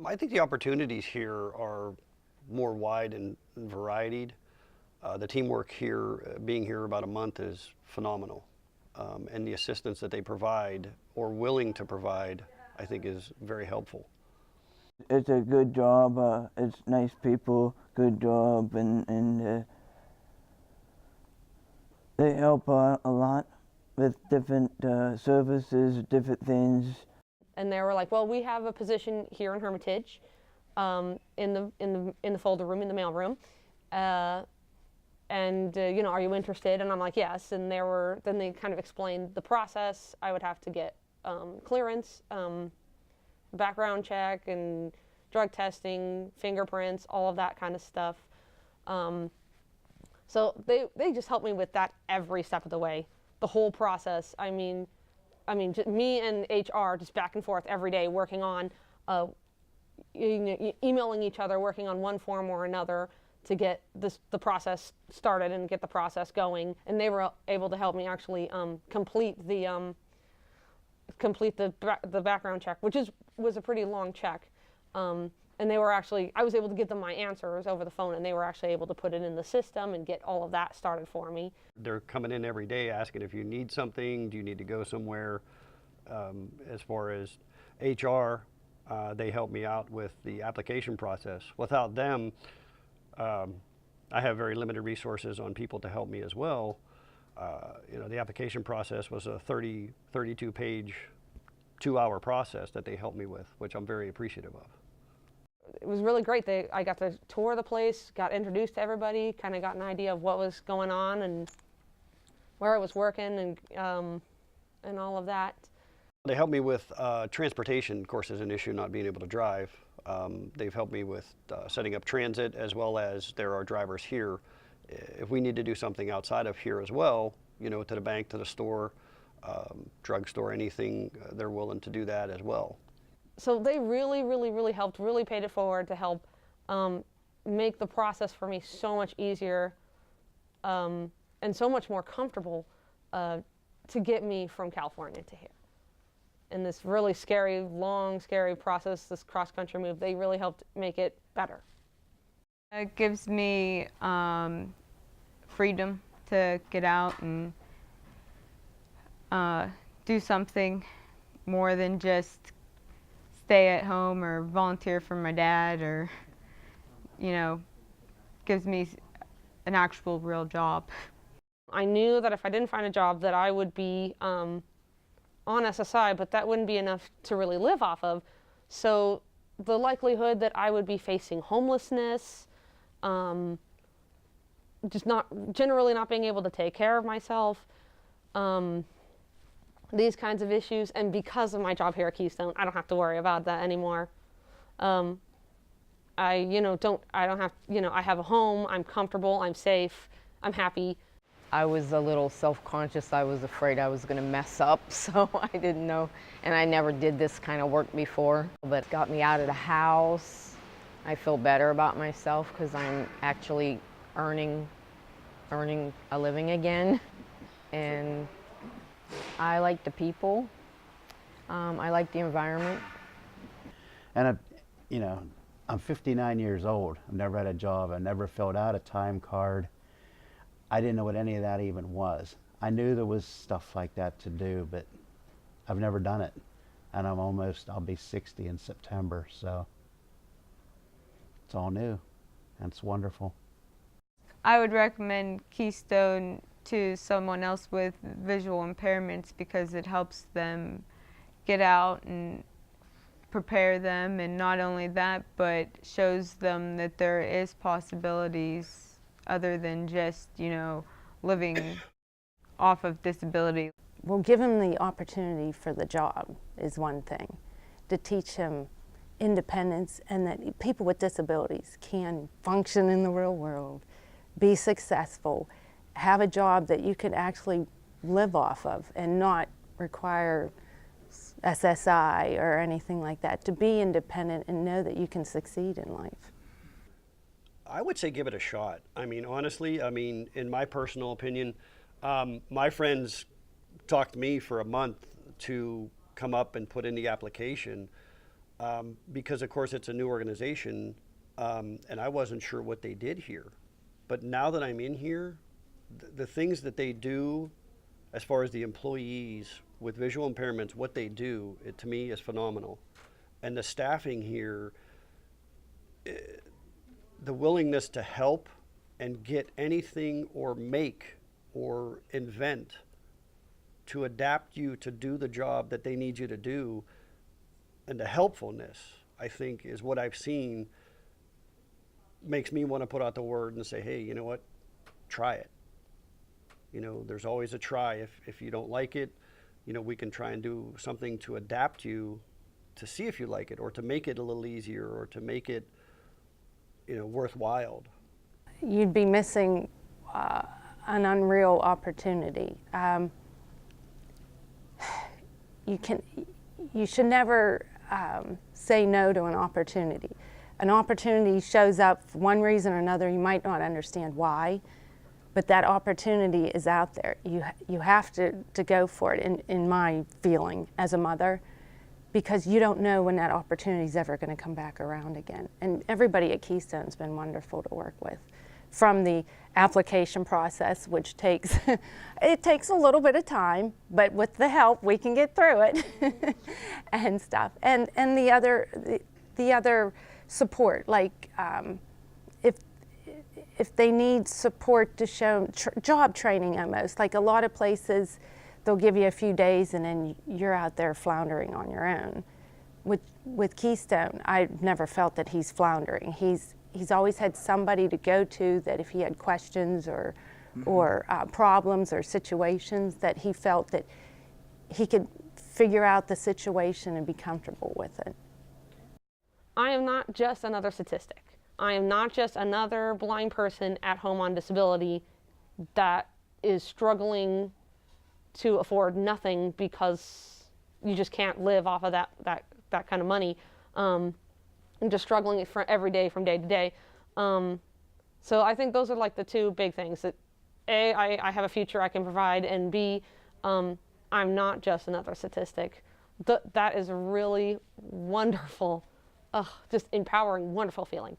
I think the opportunities here are more wide and varied. The teamwork here, being here about a month, is phenomenal. And the assistance that they provide or willing to provide, I think, is very helpful. It's a good job. It's nice people, good job, and they help out a lot with different services, different things. And they were like, well, we have a position here in Hermitage, in the folder room, in the mailroom, and you know, are you interested? And I'm like, yes. And then they kind of explained the process. I would have to get clearance, background check, and drug testing, fingerprints, all of that kind of stuff. So they just helped me with that every step of the way, the whole process. I mean, just me and HR just back and forth every day, working on, emailing each other, working on one form or another to get the process started and get the process going. And they were able to help me actually complete the background check, which was a pretty long check. And they were actually, I was able to give them my answers over the phone, and they were actually able to put it in the system and get all of that started for me. They're coming in every day asking if you need something, do you need to go somewhere. As far as HR, they help me out with the application process. Without them, I have very limited resources on people to help me as well. You know, the application process was a 32-page, 2-hour process that they helped me with, which I'm very appreciative of. It was really great. I got to tour the place, got introduced to everybody, kind of got an idea of what was going on and where I was working, and all of that. They helped me with transportation, of course, is an issue, not being able to drive. They've helped me with setting up transit, as well as there are drivers here. If we need to do something outside of here as well, you know, to the bank, to the store, drugstore, anything, they're willing to do that as well. So they really, really, really helped, really paid it forward to help make the process for me so much easier and so much more comfortable to get me from California to here. In this really scary, long, scary process, this cross-country move, they really helped make it better. It gives me freedom to get out and do something more than just stay at home or volunteer for my dad, or, you know, gives me an actual real job. I knew that if I didn't find a job that I would be on SSI, but that wouldn't be enough to really live off of. So the likelihood that I would be facing homelessness, just generally not being able to take care of myself, these kinds of issues, and because of my job here at Keystone, I don't have to worry about that anymore. I don't have, I have a home, I'm comfortable, I'm safe, I'm happy. I was a little self-conscious. I was afraid I was going to mess up, so I didn't know. And I never did this kind of work before, but it got me out of the house. I feel better about myself because I'm actually earning a living again. And I like the people. I like the environment. And I'm 59 years old. I've never had a job. I never filled out a time card. I didn't know what any of that even was. I knew there was stuff like that to do, but I've never done it. And I'll be 60 in September, so it's all new, and it's wonderful. I would recommend Keystone to someone else with visual impairments because it helps them get out and prepare them, and not only that, but shows them that there is possibilities other than just, living off of disability. Well, give him the opportunity for the job is one thing, to teach him independence and that people with disabilities can function in the real world, be successful, have a job that you can actually live off of and not require SSI or anything like that, to be independent and know that you can succeed in life. I would say give it a shot. I mean, honestly, in my personal opinion, my friends talked to me for a month to come up and put in the application. because of course it's a new organization, and I wasn't sure what they did here. But now that I'm in here, the things that they do as far as the employees with visual impairments, what they do, it, to me, is phenomenal. And the staffing here, the willingness to help and get anything or make or invent to adapt you to do the job that they need you to do, and the helpfulness, I think, is what I've seen makes me want to put out the word and say, hey, you know what, try it. You know, there's always a try. If you don't like it, you know, we can try and do something to adapt you to see if you like it, or to make it a little easier, or to make it, you know, worthwhile. You'd be missing an unreal opportunity. You should never say no to an opportunity. An opportunity shows up for one reason or another. You might not understand why, but that opportunity is out there. You have to go for it, in my feeling as a mother, because you don't know when that opportunity is ever going to come back around again. And everybody at Keystone's been wonderful to work with. From the application process, which takes, it takes a little bit of time, but with the help, we can get through it and stuff. And the other support, like if they need support to show job training almost, like a lot of places, they'll give you a few days and then you're out there floundering on your own. With Keystone, I never felt that he's floundering. He's always had somebody to go to, that if he had questions or problems or situations, that he felt that he could figure out the situation and be comfortable with it. I am not just another statistic. I am not just another blind person at home on disability that is struggling to afford nothing because you just can't live off of that kind of money. I'm just struggling for every day from day to day. So I think those are like the two big things, that A, I have a future I can provide, and B, I'm not just another statistic. That is a really wonderful, just empowering, wonderful feeling.